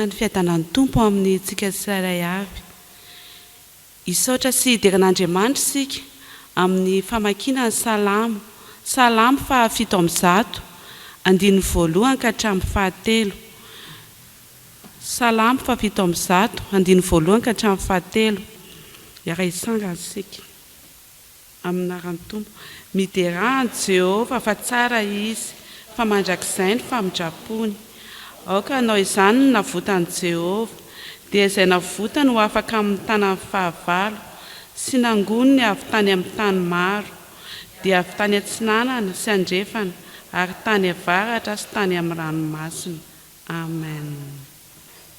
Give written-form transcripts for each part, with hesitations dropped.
mahasina ny fiadanan'ny tompo amin'ny tsika tsirairay avy. Isaotra sy hidiran'Andriamanitra sika amin'ny famakiana ny salamo. Salamo 700, andiny voalohany ka hatramin'ny fahatelo. Salamo 700, andiny voalohany ka hatramin'ny fahatelo. Iara isangana sika amin'ny anaran'ny tompo. Miderany Jehova fa tsara izy, fa mandrakizay ny famindrapony. Aoka anao izany no navotany Jehova, dia izay navotany ho afaka amin'ny tanany fahavalo, sy nangony ny avy tany amin'ny tany maro, dia avy tany atsinanana sy andrefana, ary tany avaratra sy tany amin'ny ranomasina. Amen.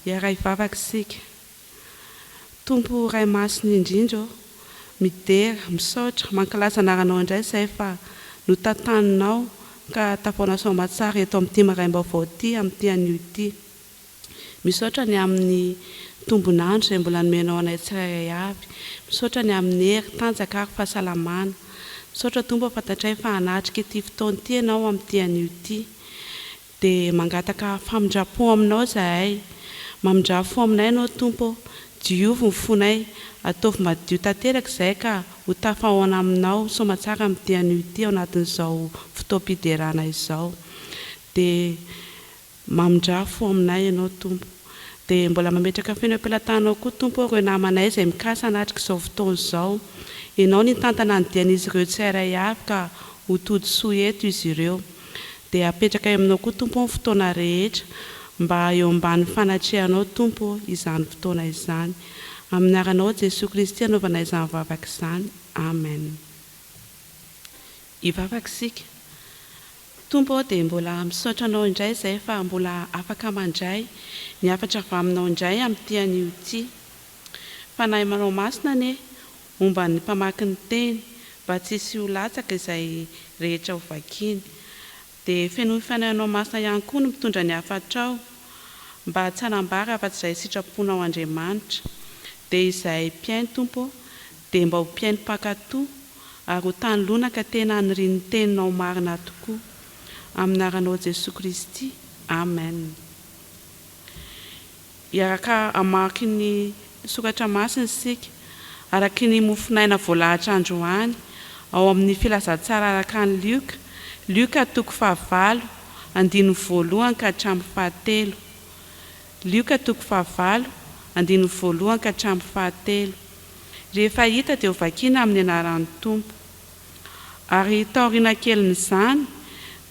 Iara hivavaka isika. Tompo ray masina indrindra, midera, misaotra, mankalasa anaranao indray izay fa notantaninao ka tafaona soamatsara eto amin'ity maraim-baovao ity, amin'ity anio ity. Misaotra ny amin'ny tombonandro izay mbola nomenao anay tsirairay avy. Misaotra ny amin'ny hery, tanjaka ary fahasalamana. Misaotra tompo fantatray fa hanatrika ity fotoana ity ianao amin'ity anio ity. Dia mangataka famindrapo aminao zahay. Mamindrafo aminay ianao tompo, diovy ny fonay, ataovy madio tanteraka izay ka ho tafahoana aminao soamatsara amin'ity anio ity ao anatin'izao fotoam-piderana izao. Dia mamindrafo aminay ianao tompo. Dia mbola mametraka feno am-pelantanao koa tompo ireo namanay izay mikasa hanatrika izao fotoana izao. Ianao ny tantana ny dian'izy ireo tsirairay avy ka ho todi-soa eto izy ireo. Dia apetraka aminao koa tompo ny fotoana rehetra, mba eo ambany fanatrehanao tompo izany fotoana izany. Amin'ny anaranao Jesosy Kristy anaovana izany vavaka izany. Amen. Hivavaka isika. Tompo dia mbola misaotra anao indray izay fa mbola afaka mandray ny hafatra avy aminao indray amin'ity anio ity. Fanahy manao masina anie momba ny mpamaky ny teny mba tsy hisy ho latsaka izay rehetra ho vakiany. Dia feno fanahinao masina ihany koa no mitondra ny hafatrao mba tsy hanambara afa-tsy izay sitraponao Andriamanitra. Dia izay mpiainy tompo dia mba ho mpiainy mpankatoa ary ho tanolona ka tena haniriany teninao marina tokoa. Amin'ny anaranao Jesosy Kristy. Amen. Iaraka amaky ny sokatra masina isika araky ny mofinaina voalahatra androany ao amin'ny filazantsara araka ny Lioka 5, andiny voalohany ka hatramin'ny fahatelo. Lioka 5, andiny voalohany ka hatramin'ny fahatelo. Rehefa hita dia ho vakiana amin'ny anaran'ny tompo. Ary taoriana kelin'izany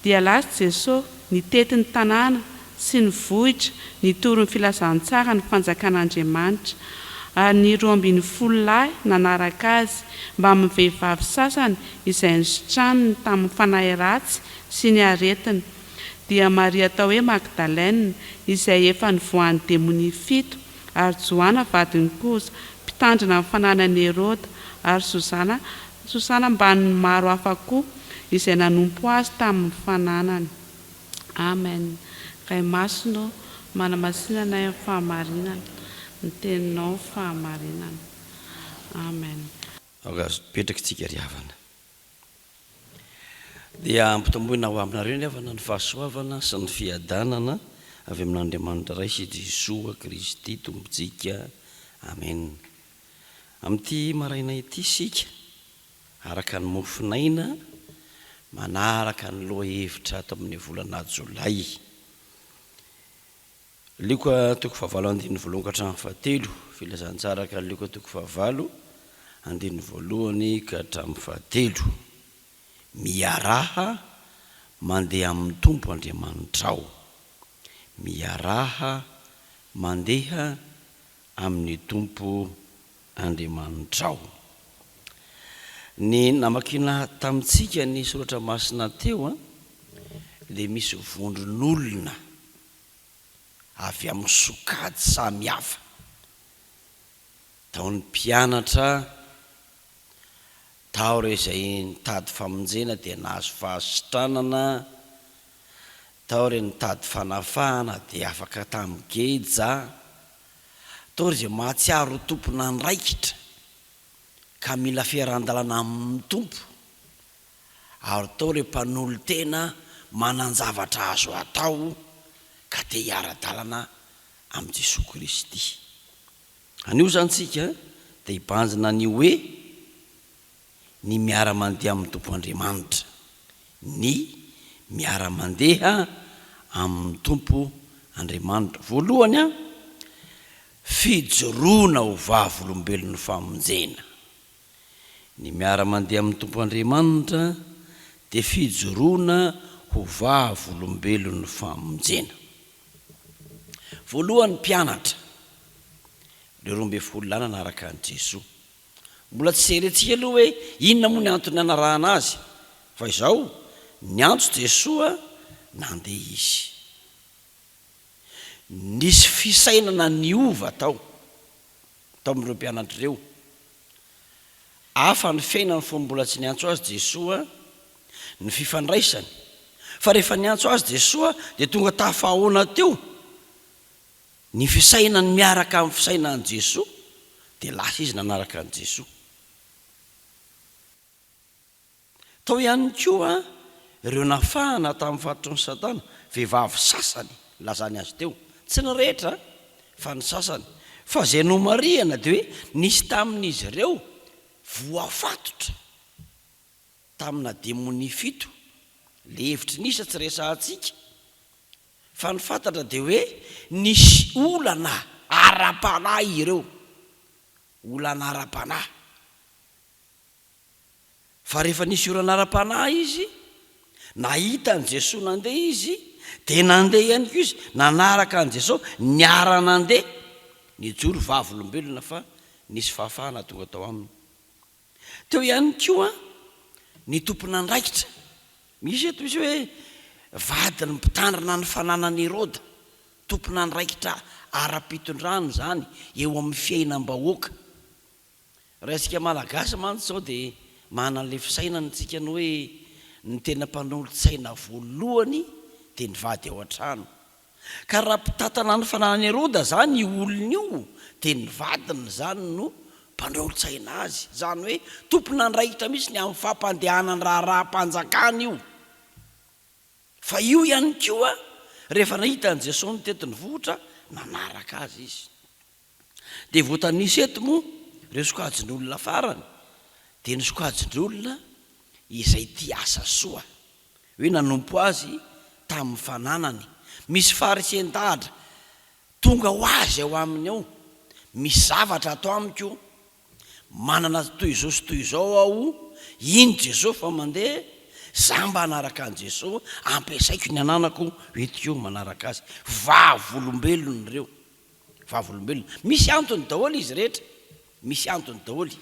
dia lasa Jesosy nitety ny tanàna sy ny vohitra nitoro ny filazantsara ny fanjakan'Andriamanitra. Ary ny 12 lahy nanaraka azy mba amin'ny vehivavy sasany izay nisotraniny tamin'ny fanahy ratsy sy ny aretina. Dia Maria atao hoe Magdalena izay efa nivohan'ny demony 7, ary Joana vadiny kosa mpitandrina amin'ny fananan'i Herôda, ary Sosana mba ny maro hafa koa izay nanompo azy tamin'ny fananany. Amen. Ray masina manamasinana ny fahamarinana, ny teninao fahamarinana. Amen. Petraka tsika ry havana. Dia ampitomboina ho aminareo ny havana ny fahasoavana sy ny fiadanana avy amin'Andriamanitra ray sy Jesosy Kristy tompontsika. Amen. Amin'ity maraina ity sika araka ny mofinaina manaraka ny loha hevitra ato amin'ny volana Jolay. Lioka 5, andiny voalohany ka hatramin'ny fahatelo. Filazantsara araka Lioka 5, andiny voalohany ka hatramin'ny fahatelo. Miaraha mandeha amin'ny tompo Andriamanitrao. Miaraha mandeha amin'ny tompo Andriamanitrao. Ny namakina tamintsika ny soratra masina teo dia misy vondron'olona avy amin'ny sokady samihafa. Tao ny mpianatra, tao ireo izay nitady famonjena dia nahazo fahasitranana, tao ireo nitady fanafahana dia afaka tamin'ny geja, tao ireo izay mahatsiaro tompona niraikitra ka mila fiaran-dalana amin'ny tompo, ary tao ireo mpanolo tena manan-javatra azo atao ka te hiara-dalana amin'i Jesosy Kristy. Anio zany tsika dia hibanjina ny hoe ny miara-mandeha amin'ny tompo Andriamanitra, ny miara-mandeha amin'ny tompo Andriamanitra. Voalohany fijoroana ho vavolombelon'ny famonjena. Ny miara-mandeha amin'ny tompo Andriamanitra dia fijoroana ho vavolombelon'ny famonjena. Voalohany mpianatra le 12 lana araka an' Jesosy. Mbola tsy serentsika aloha hoe inona moa ny antony anarahana azy, fa izao ny antso Jesosy nandeha izy. Nisy fisainana niova tao amin'ireo mpianatra ireo. Hafa ny fiainany fo mbola tsy niantso azy Jesosy ny fifandraisany, fa rehefa niantso azy Jesosy dia tonga tafahoana teo ny fisainany miaraka amin'ny fisainan'i Jesosy, dia lasa izy nanaraka an' Jesosy. Tao ihany koa ireo nafahana tamin'ny faritry ny Satana, vehivavy sasany lazany azy teo, tsy ny rehetra fa ny sasany, fa zay nomariana dia hoe nisy tamin'izy ireo voafatotra tamina demonia 7. Le hevitry nisa tsy resahantsika, fa ny fantatra dia hoe nisy olana ara-panahy ireo, olana ara-panahy. Fa rehefa nisy olana ara-panahy izy, nahita an' Jesosy nandeha izy, dia nandeha ihany koa izy nanaraka an' Jesosy, niara-nandeha, nijoro vavolombelona fa nisy fahafahana tonga tao aminy. Teo ihany koa ny tompona andraikitra. Misy eto misy hoe vadiny mpitandrina ny fananan'i Herôda, tompona andraikitra ara-pitondrany zany eo amin'ny fiainam-bahoaka. Raha isika malagasy mantsy zao dia manana an'ilay fisainany tsika ny hoe ny tena mpanolotsaina voalohany dia ny vady ao an-trano. Ka raha mpitantana ny fananan'i Herôda zany io olona io, dia ny vadiny zany no mpanolotsaina azy. Zany hoe tompona andraikitra mihitsy ny amin'ny fampandehanany raha-mpanjakana io. Fa io ihany koa rehefa nahita an' Jesosy ny tetiny vohitra, nanaraka azy izy. Dia voatanisy eto moa ireo sokajin'olona farany, dia ny sokajin'olona izay tia asa soa, hoe nanompo azy tamin'ny fananany. Misy farisean-dahatra tonga ho azy ao aminy ao, misy zavatra atao amiko, manana toy izao sy toy izao aho, iny Jesosy fa mandeha, za mba hanaraka an' Jesosy, ampiasaiko ny ananako etiko manaraka azy. Vavolombelona ireo, vavolombelona. Misy antony daholo izy rehetra, misy antony daholo.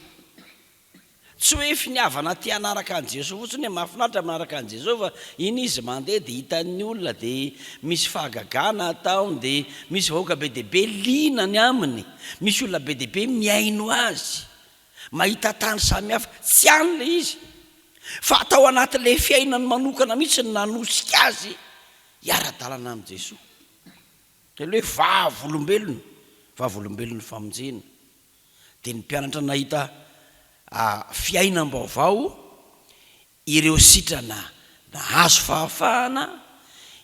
Tsy hoe finiavana tia hanaraka an' Jesosy fotsiny hoe mahafinaritra manaraka an' Jesosy, fa iny izy mandeha dia hitan'ny olona, dia misy fahagagana ataony, dia misy vahoaka be dehibe linany aminy, misy olona be dehibe miaino azy, mahita tany samihafa, tsy an'le izy, fa atao anatin'le fiainany manokana mihitsy ny nanosika azy hiara-dalana amin'i Jesosy. Dia hoe vavolombelona, vavolombelon'ny famonjena. Dia ny mpianatra nahita fiainam-baovao, ireo sitrana nahazo fahafahana,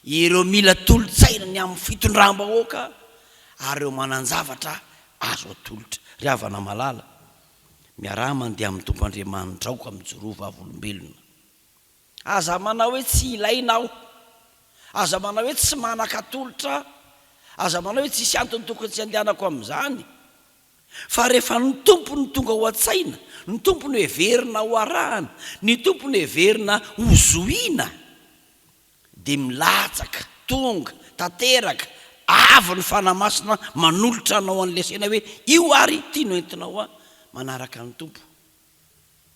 ireo mila tolotsaina ny amin'ny fitondram-bahoaka, ary ireo manan-javatra azo atolotra. Ry havana malala, miaraha mandeha amin'ny tompo Andriamanitra aoka mijoro vavolombelona. Aza manao hoe tsy ilainao, aza manao hoe tsy manan-katolotra, aza manao hoe tsisy antony tokony tsy andehanako amin'izany, fa rehefa ny tompony tonga ho an-tsaina, ny tompony heverina ho arahana, ny tompony heverina ho zohina, dia milatsaka, tonga, tanteraka, avy ny fanamasina manolotra anao an'ilay saina hoe io ary tia no entinao manaraka ny tompo,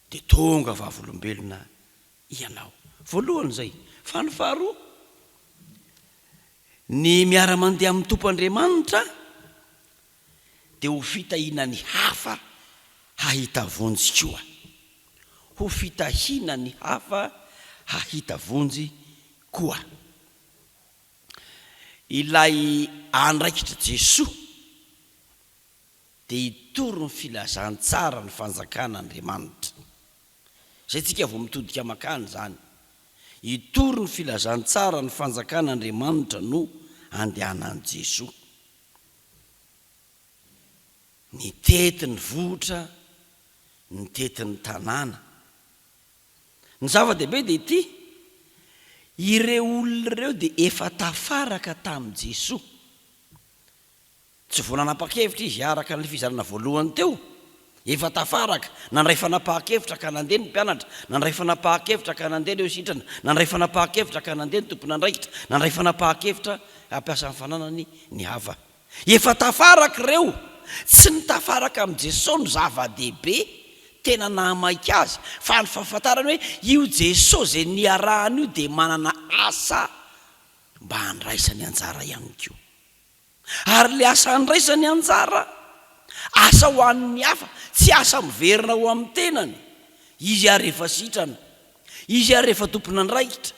dia tonga vavolombelona ianao. Voalohany zay. Fa ny faharoa, ny miara-mandeha amin'ny tompo Andriamanitra dia ho fitahina ny hafa hahita vonjy koa. Ho fitahina ny hafa hahita vonjy koa. Ilay andraikitra Jesosy dia hitoro ny filazantsara ny fanjakan'Andriamanitra. Zay tsika vao mitodika makany zany. Hitoro ny filazantsara ny fanjakan'Andriamanitra no andehanan'i Jesosy. ny tetin'ny vohitra, ny tetin'ny tanàna. Ny zava-dehibe dia ity, ireo olona ireo dia efa tafaraka tamin'i Jesosy. Tsy vao nanapa-kevitra izy araka ny fizarana voalohany teo, efa tafaraka. Nandray fanapa-kevitra ka nandeha ny mpianatra, nandray fanapa-kevitra ka nandeha ireo sitrana, nandray fanapa-kevitra ka nandeha ny tompona andraikitra, nandray fanapa-kevitra ampiasa ny fananany ny hava. Efa tafaraka ireo, tsy ny tafaraka amin'i Jesosy no zava-dehibe tena nahamaika azy, fa ny fahafantarany hoe io Jesosy zay niarahany io dia manana asa mba handraisany anjara ihany koa. Ary le asa handraisany anjara, asa ho an'ny hafa, tsy asa miverina ho amin'ny tenany. Izy ary rehefa sitrana, izy ary rehefa tompona andraikitra,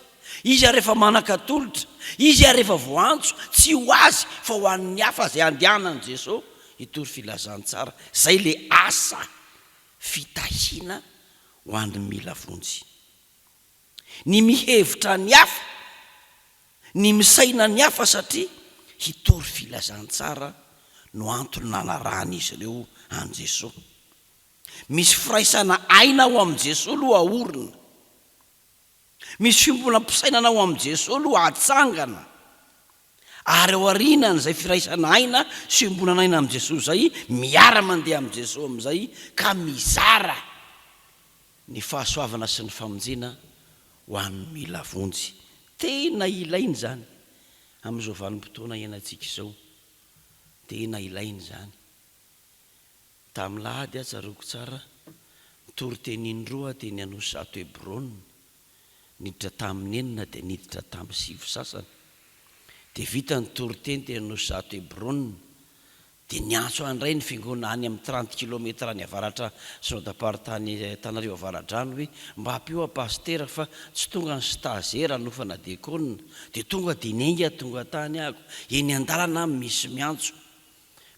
izy ary rehefa manan-katolotra, izy ary rehefa voantso, tsy ho azy fa ho an'ny hafa zay andehanan'i Jesosy hitory filazantsara. Zay le asa fitahiana ho an'ny mila vonjy. Ny mihevitra ny hafa, ny misaina ny hafa satria hitory filazantsara no antony nanarahan'izy ireo an' Jesosy. Misy firaisana aina ho amin'i Jesosy aloha aorina, misy fiombonam-pisainana ho amin'i Jesosy aloha atsangana, ary ao arinany zay firaisana aina sy fiombonana aina amin'i Jesosy zay, miara mandeha amin'i Jesosy amin'izay ka mizara ny fahasoavana sy ny famonjena ho an'ny mila vonjy. Tena ilainy zany amin'izao vanim-potoana iainantsika izao, tena ilainy zany. Tamin'ny lahady aho tsaroako tsara, mitory teny indroa teny Anosy Zato Hebrona, niditra tamin'ny enina dia niditra tamin'ny 7 sasany. Dia vita ny tory teny teny Anosy Zato Hebrona, dia niantso andray ny fiangonana any amin'ny 30 kilometera ny avaratra synodam-paritany Antananarivo avaradrano hoe mba hampio apastera fa tsy tonga ny stazera nofana diakona, dia tonga dia nenga tonga tany ako eny an-dalana misy miantso,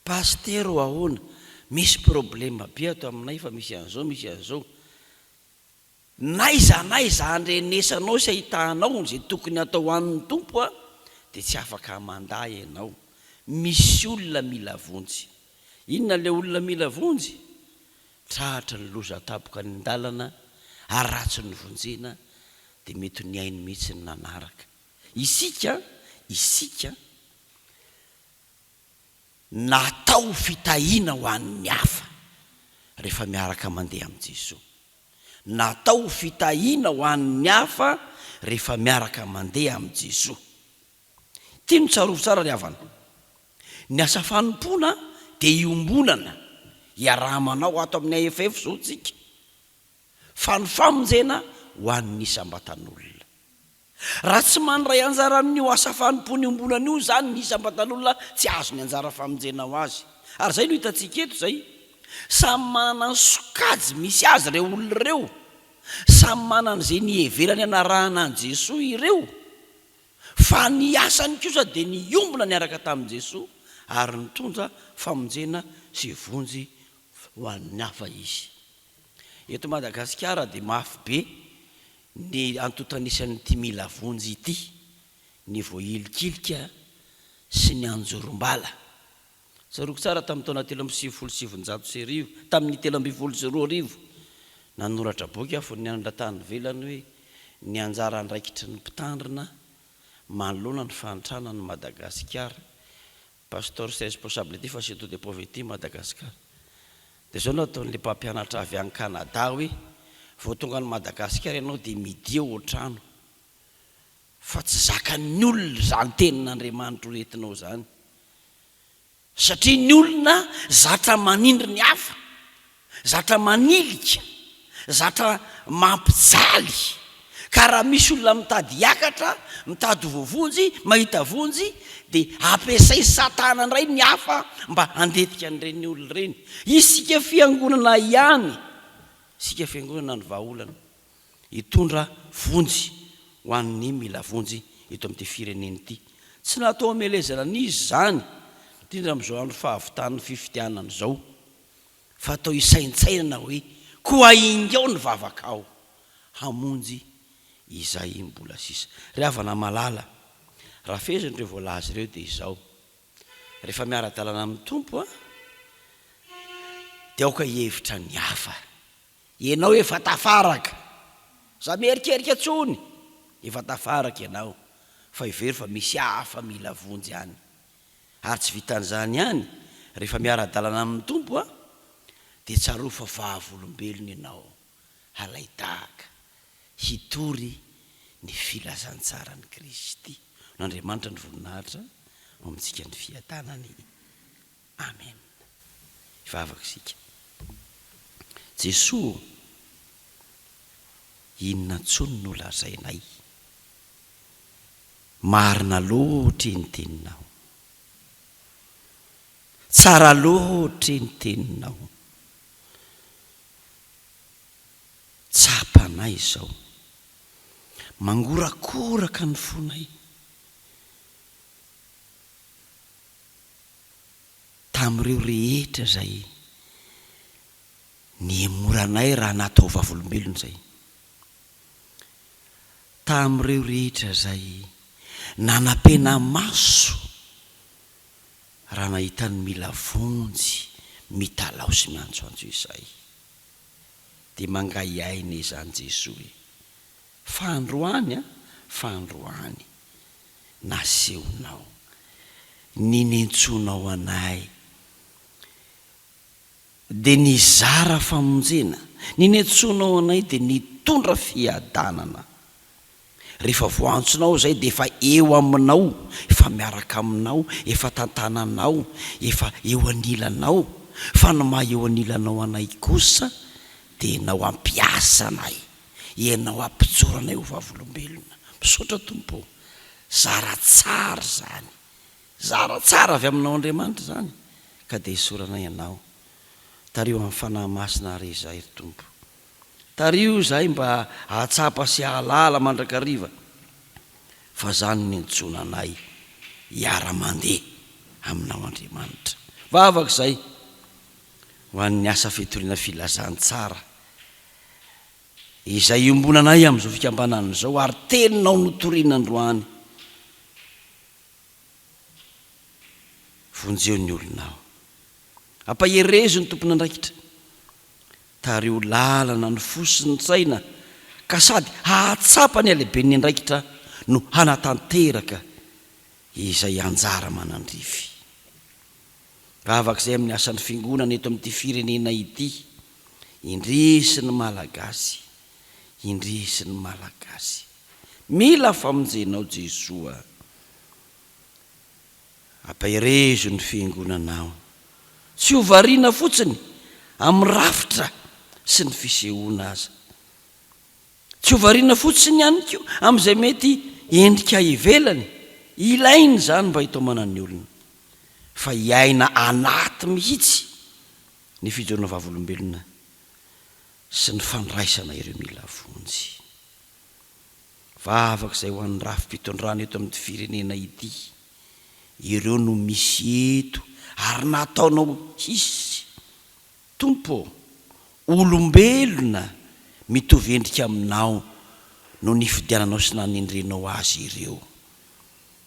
pastera ho ahoana, misy problema be ato aminay fa misy an'izao, naiza andrenesanao sy ahitahanao zay tokony atao an'ny tompo dia tsy afaka mandaa ianao. Misy olona mila vonjy. Inona le olona mila vonjy? Trahatra ny loza tapoka ny andalana, ary ratsy ny vonjena dia mety ny ainy mihitsy ny nanaraka. Isika natao fitahiana ho an'ny hafa rehefa miaraka mandeha amin'i Jesosy. Natao fitahiana ho an'ny hafa rehefa miaraka mandeha amin'i Jesosy. Tiano tsarovo tsara ry havana. Ny asa fanompona dia iombonana, iarahamanao ato amin'ny AFF zao tsika, fanofamonjena ho an'ny isam-batan'olona. Raha tsy mandray anjara amin'io asa fanompona iombonana io zany ny isam-batan'olona, tsy azo ny anjara famonjena ho azy. Ary zay no hitantsika eto zay, samy manana ny sokajy misy azy ireo olona ireo, samy manana izay niheverany anarahana an' Jesosy ireo, fa ny asany kosa dia niombona niaraka tamin'i Jesosy ary nitondra famonjena sy vonjy ho an'ny hafa izy. Eto Madagasikara dia mafy be ny antotanisany'ity mila vonjy ity, ny voailikilika sy ny anjorom-bala. Tsaroako tsara tamin'ny taona 377 tamin'ny 322 nanoratra boky aho ny anatany velany hoe ny anjara andraikitry ny mpitandrina manoloana ny fanitranany Madagasikara, pasteur c'est responsabilité facilité de pauvreté Madagasikara. Dia zao no ataon'le mpampianatra avy any Canada hoe vao tonga ny Madagasikara ianao dia midia ao an-trano, fa tsy zakan'ny olona zany tenin'Andriamanitra ho entinao zany, satria ny olona zatra manindry ny hafa, zatra manilika, zatra mampijaly. Ka raha misy olona mitady hiakatra, mitady voavonjy, mahita vonjy, dia ampiasay Satana indray ny hafa mba handetika an'ireny olona ireny. Isika fiangonana ihany, isika fiangonana ny vahaolana hitondra vonjy ho an'ny mila vonjy eto amin'ity fireneny ity. Tsy natao hamelezana n'izy zany, indrindra amin'izao andro fahavitan'ny fifidianana izao, fa atao hisaintsainana hoe koa ingao ny vavakao hamonjy izay mbola sisa. Ry havana malala, raha fezan'ireo voalaza ireo dia izao, rehefa miara-dalana amin'ny tompo dia aoka hevitra ny hafa ianao efa tafaraka za mierikerika tsony efa tafaraka ianao fa ivery fa misy hafa mila vonjy ihany ary tsy vitan'izany ihany rehefa miara-dalana amin'ny tompo a dia tsaro fa vahavolombelona ianao halay tahaka hitory ny filazantsarany Kristy n'Andriamanitra ny voninahitra amintsika ny fiadanany amen. Ivavaka isika. Jesoa inona ntsony no lazainay marina loatra ny teninao tsara loatra ny teninao tsapanay izao mangorakoraka ny fonay tamin'ireo rehetra zay ny emoranay raha natao vavolombelona zay tamin'ireo rehetra zay nanapena maso raha nahitany mila vonjy mitalao sy miantsoantso izay dia mangay aina izany Jesoa fandroany fandroany nasehonao ninentsonao anay dia nizara famonjena ninentsonao anay dia nitondra fiadanana rehefa voantsonao zay dia efa eo aminao efa miaraka aminao efa tantananao efa eo anilanao fa no maha eo anilanao anay kosa dia nao ampiasa anay ianao ampijorana eo vavolombelona misaotra tompo zara tsara zany zara tsara avy aminao Andriamanitra zany ka dia isorana ianao tario amin'ny fanahy masina re izay tompo tario zay mba ahatsapa sy ahalala mandrakariva fa zany nentsona anay hiara-mandeha aminao Andriamanitra vavaka izay ho an'ny asa fitoriana filazantsara izay iombonanay amin'izao fikambanana zao ary teninao notoriana androany vonjeo ny olonao ampaherezo ny tompony andraikitra tario lalana ny fosiny tsaina ka sady hahatsapa ny alehiben'ny andraikitra no hanatanteraka izay anjara manandrify vavak'izay amin'ny asan'ny fiangonana eto amin'ity firenena ity indrisy ny malagasy indrisy ny malagasy mila famonjenao Jesoa ampaherezo ny fiangonanao tsy ho variana fotsiny amin'ny rafitra sy ny fisehoana aza tsy ho variana fotsiny ihany koa amin'izay mety endrika ivelany ilainy zany mba hitomanan'ny olona fa hiaina anaty mihitsy ny fijorona vavolombelona sy ny fandraisana ireo mila vonjy vavaka izay ho an'ny rafi-pitondrana eto amin'ny firenena ity ireo no misy eto ary nataonao hisy tompo olombelona mitovy endrika aminao no nifidiananao sy nanendrenao azy ireo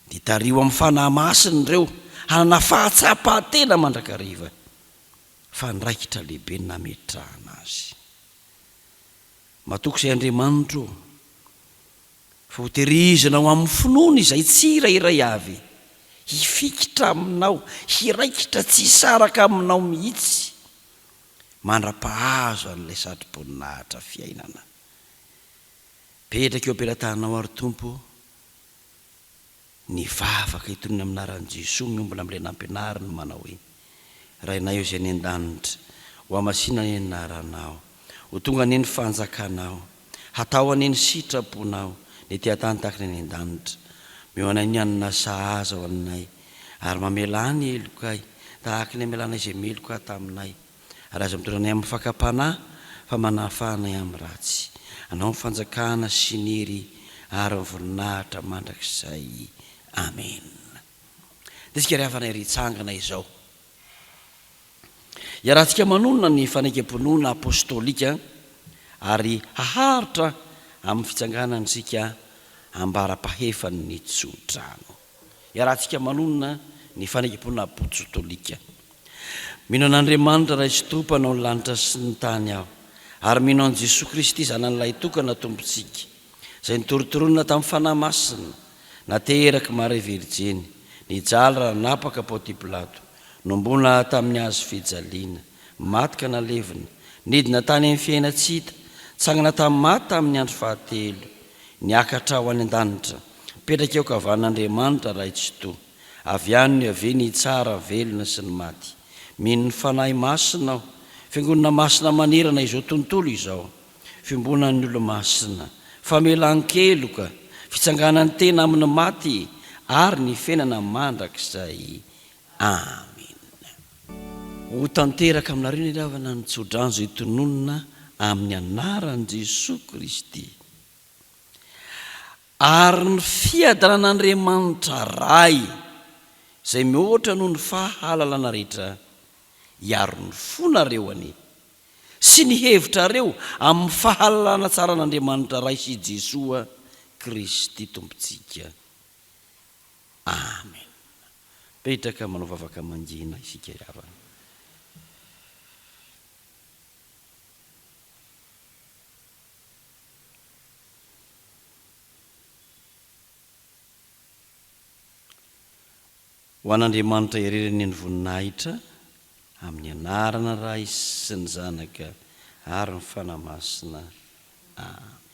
dia tario amin'ny fanahy masiny ireo hanana fahatsapa-tena mandrakariva fa ndraikitra lehibe nametrahana azy matoko izay Andriamanitra fa ho tehirizina ho amin'ny finoana izay tsy irairay avy hifikitra aminao hiraikitra tsy saraka aminao mihitsy mandra-pahazo an'ilay satrim-poninahitra fiainana petraka eo ampelantanao ary tompo ny vavaka hitonony aminaran'i Jesoa miombona amin'ilay nampianariny manao hoe rainay eo izay ny an-danitra ho amasina ny anaranao ho tonga ny fanjakanao hatao any ny sitraponao ny teatany tahaka ny an-danitra mioanay ny anina sahaza ho aminay ary mamela ny elokay tahaka ny amelanay izay meloka taminay ary aza mitondranay amin'ny fakapanahy fa manafanay amin'ny ratsy anao ny fanjakana sy ny hery ary voninahitra mandrakizay amen. Dia isika rehefa ritsangana izao iarahantsika manonona ny fanaikam-ponoana apôstôlika ary haharitra amin'ny fitsanganantsika ambara-pahefany ny tsodrano iarahantsika manonona ny fanaikam-ponoana apôstôlika mino an'Andriamanitra ray sy tompanao ny lanitra sy ny tany aho, ary mino an' Jesosy Kristy zanan'ilay tokana tompontsika, izay nitorotoronina tamin'ny fanahy masina, nateraka Maria Virjeny, nijaly raha napaka Pônty Pilato, nombona tamin'ny hazo fijaliana, maty ka nalevina, nidina tany amin'ny fiaina tsy hita, tsangana tamin'ny maty tamin'ny andro fahatelo, niakatra ho any an-danitra, mipetraka eo kavan'Andriamanitra ray tsy toa, avy any ny ave ny tsara velona sy ny maty. Mino ny fanahy masina aho, fiangonana masina manerana izao tontolo izao, fiambonan'ny olo masina, famelan-keloka, fitsanganan'ny tena amin'ny maty ary ny fiainana mandrakizay. Amen. Ho tanteraka aminareo ny ravana ny tsodrano izay tononona amin'ny anaran'i Jesosy Kristy. Ary ny fiadaran'Andriamanitra ray izay mihoatra noho ny fahalalana rehetra hiaro ny fonareo any sy ny hevitrareo amin'ny fahalalana tsara n'Andriamanitra ray sy Jesosy Kristy tompontsika. Amen. Petraka manao vavaka mangina isika havana. Ho an'Andriamanitra irereny ny voninahitra amin'ny anarana ray sy ny zanaka ary ny fanahy masina. Amen.